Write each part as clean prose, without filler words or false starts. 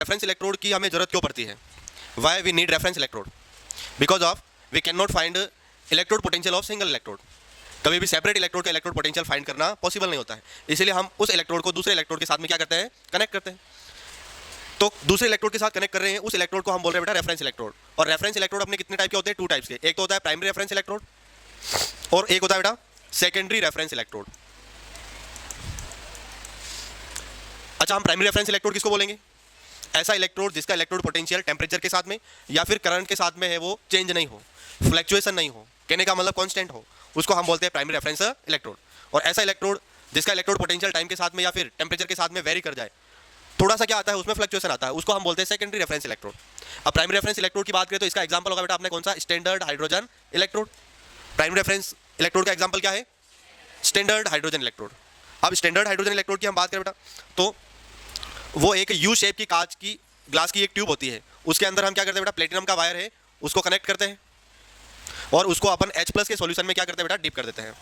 Reference electrode की हमें जरूरत क्यों पड़ती है? Why we need reference electrode? Because of we can not find electrode potential of single electrode. कभी भी सेपरेट इलेक्ट्रोड का इलेक्ट्रोड पोटेंशियल फाइंड करना पॉसिबल नहीं होता है, इसीलिए हम उस इलेक्ट्रोड को दूसरे इलेक्ट्रोड के साथ में क्या करते हैं, कनेक्ट करते हैं। तो दूसरे इलेक्ट्रोड के साथ कनेक्ट कर रहे हैं, उस इलेक्ट्रोड को हम बोल रहे हैं बेटा रेफरेंस इलेक्ट्रोड। और रेफरेंस इलेक्ट्रोड अपने कितने टाइप के होते हैं? 2 टाइप्स के। एक तो होता है प्राइमरी रेफरेंस इलेक्ट्रोड और एक होता है बेटा सेकेंडरी रेफरेंस इलेक्ट्रोड। अच्छा, हम प्राइमरी रेफरेंस इलेक्ट्रोड किसको बोलेंगे? ऐसा इलेक्ट्रोड जिसका इलेक्ट्रोड पोटेंशियल टेम्परेचर के साथ में या फिर करंट के साथ में है वो चेंज नहीं हो, फ्लक्चुएशन नहीं हो, कहने का मतलब कांस्टेंट हो, उसको हम बोलते हैं प्राइमरी रेफरेंस इलेक्ट्रोड। और ऐसा इलेक्ट्रोड जिसका इलेक्ट्रोड पोटेंशियल टाइम के साथ में या फिर टेम्परेचर के साथ में वेरी कर जाए, थोड़ा सा क्या आता है उसमें फ्लक्चुएशन आता है, उसको हम बोलते हैं सेकेंडरी रेफरेंस इलेक्ट्रोड। अब प्राइमरी रेफरेंस इलेक्ट्रोड की बात करें तो इसका एग्जांपल होगा बेटा आपने कौन सा? Standard hydrogen electrode. Primary reference electrode का एग्जांपल क्या है? Standard hydrogen electrode. अब स्टैंडर्ड हाइड्रोजन इलेक्ट्रोड की हम बात करें बेटा तो वो एक यू शेप की कांच की ग्लास की एक ट्यूब होती है, उसके अंदर हम क्या करते हैं बेटा, प्लेटिनम का वायर है उसको कनेक्ट करते हैं और उसको अपन H+ के सॉल्यूशन में क्या करते हैं बेटा, डिप कर देते हैं।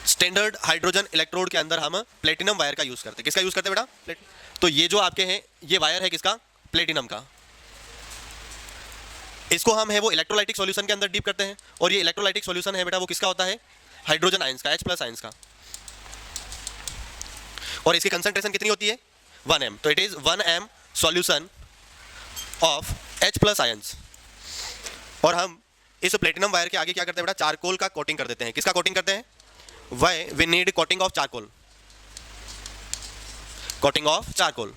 स्टैंडर्ड हाइड्रोजन इलेक्ट्रोड के अंदर हम प्लेटिनम वायर का यूज करते हैं। किसका यूज करते हैं बेटा? तो ये जो आपके हैं ये वायर है किसका? प्लेटिनम का। इसको हम है वो इलेक्ट्रोलाइटिक सॉल्यूशन के अंदर डिप करते हैं और ये इलेक्ट्रोलाइटिक सॉल्यूशन है बेटा वो किसका होता है? हाइड्रोजन आयंस का, H+ आयंस का। और इसकी कंसंट्रेशन कितनी होती है? 1 m। तो it is 1 m solution of H+ ions. और हम इस प्लेटिनम वायर के आगे क्या करते हैं बेटा? चारकोल का कोटिंग कर देते हैं। किसका कोटिंग करते हैं? Why we need coating of charcoal. Coating of charcoal.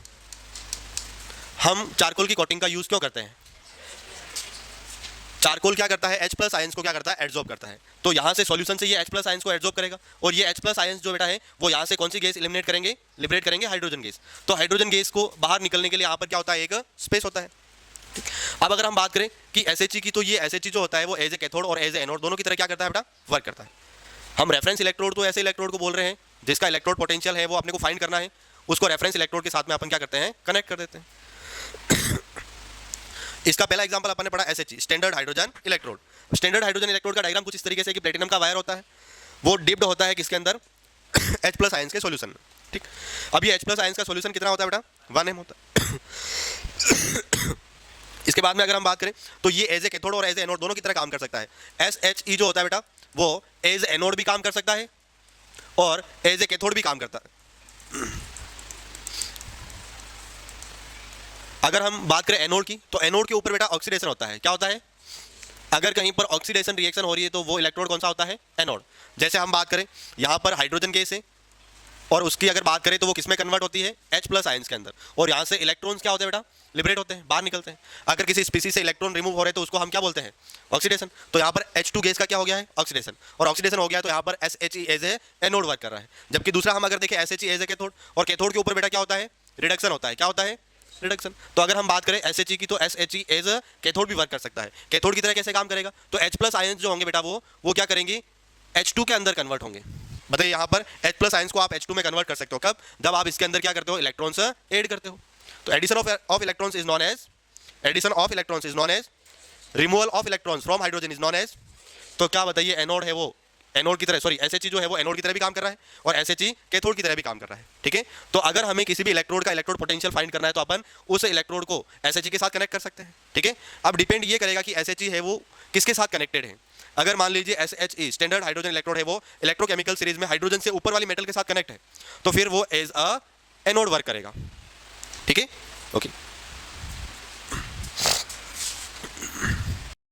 हम चारकोल की कोटिंग का यूज क्यों करते हैं? चारकोल क्या करता है? H+ आयंस को क्या करता है? एब्जॉर्ब करता है। तो यहां से सॉल्यूशन से ये H+ आयंस को एब्जॉर्ब करेगा और ये H+ आयंस जो बेटा है वो यहां से कौन सी गैस एलिमिनेट करेंगे? लिबरेट करेंगे हाइड्रोजन गैस। तो हाइड्रोजन गैस को बाहर निकलने के लिए यहां पर क्या होता है? एक स्पेस होता है। अब अगर हम बात करें कि SHE की, तो ये SHE जो होता है वो एज ए कैथोड और एज ए एनोड दोनों की तरह क्या करता है बेटा? वर्क करता है। हम रेफरेंस इलेक्ट्रोड तो ऐसे इलेक्ट्रोड को बोल रहे हैं जिसका इलेक्ट्रोड पोटेंशियल है वो अपने को फाइंड करना है, उसको रेफरेंस इलेक्ट्रोड के साथ में अपन क्या करते हैं? कनेक्ट कर देते हैं। इसका पहला एग्जांपल अपन ने पढ़ा SHE, standard hydrogen electrode. Standard hydrogen electrode का डायग्राम कुछ इस तरीके से कि प्लेटिनम का वायर होता है, वो डिप्ड होता है किसके अंदर? H+ आयंस के सॉल्यूशन में। ठीक, अब ये H+ आयंस का सॉल्यूशन कितना होता है बेटा? 1 m होता है। इसके बाद में अगर हम बात करें तो ये एज ए कैथोड और एज ए एनोड दोनों की तरह काम कर सकता है। SHE जो होता है बेटा वो एज एनोड भी काम कर सकता है और एज ए कैथोड भी काम करता है। अगर हम बात करें एनोड की, तो एनोड के ऊपर बेटा ऑक्सीडेशन होता है। क्या होता है? अगर कहीं पर ऑक्सीडेशन रिएक्शन हो रही है तो वो इलेक्ट्रोड कौन सा होता है? एनोड। जैसे हम बात करें यहाँ पर हाइड्रोजन गैस है और उसकी अगर बात करें तो वो किसमें कन्वर्ट होती है? H+ आयंस के अंदर। और यहाँ से इलेक्ट्रॉन्स क्या होते हैं बेटा? लिबरेट होते हैं, बाहर निकलते हैं। अगर किसी स्पीसीज से इलेक्ट्रॉन रिमूव हो रहे हैं तो उसको हम क्या बोलते हैं? ऑक्सीडेशन। तो यहाँ पर H2 गैस का क्या हो गया है? ऑक्सीडेशन। और ऑक्सीडेशन हो गया तो यहाँ पर SHE as a anode work कर रहा है। जबकि दूसरा हम अगर देखें SHE एज ए कैथोड, और कैथोड के ऊपर बेटा क्या होता है? रिडक्शन होता है। क्या होता है? रिडक्शन। तो अगर हम बात करें SHE की तो SHE एज ए कैथोड भी वर्क कर सकता है। कैथोड की तरह कैसे काम करेगा? तो H+ आयंस जो होंगे बेटा वो क्या करेंगे? H2 के अंदर कन्वर्ट होंगे। बताइए यहाँ पर H+ आयंस को आप H2 में कन्वर्ट कर सकते हो कब? जब आप इसके अंदर क्या करते हो? इलेक्ट्रॉन्स ऐड करते हो। तो addition of electrons is known as removal of electrons from hydrogen is known as. तो क्या बताइए, एनोड है वो एनोड की तरह, सॉरी SHE जो है वो एनोड की तरह भी काम कर रहा है और SHE कैथोड की तरह भी काम कर रहा है। ठीक है, तो अगर हमें किसी भी इलेक्ट्रोड का इलेक्ट्रोड पोटेंशियल फाइंड करना है तो अपन उस इलेक्ट्रोड को SHE के साथ कनेक्ट कर सकते हैं। ठीक है, अब डिपेंड ये करेगा कि SHE है वो किसके साथ कनेक्टेड है। अगर मान लीजिए SHE स्टैंडर्ड हाइड्रोजन इलेक्ट्रोड है वो इलेक्ट्रोकेमिकल सीरीज में हाइड्रोजन से ऊपर वाली मेटल के साथ कनेक्ट है तो फिर वो एज अ एनोड वर्क करेगा। ठीक है, ओके।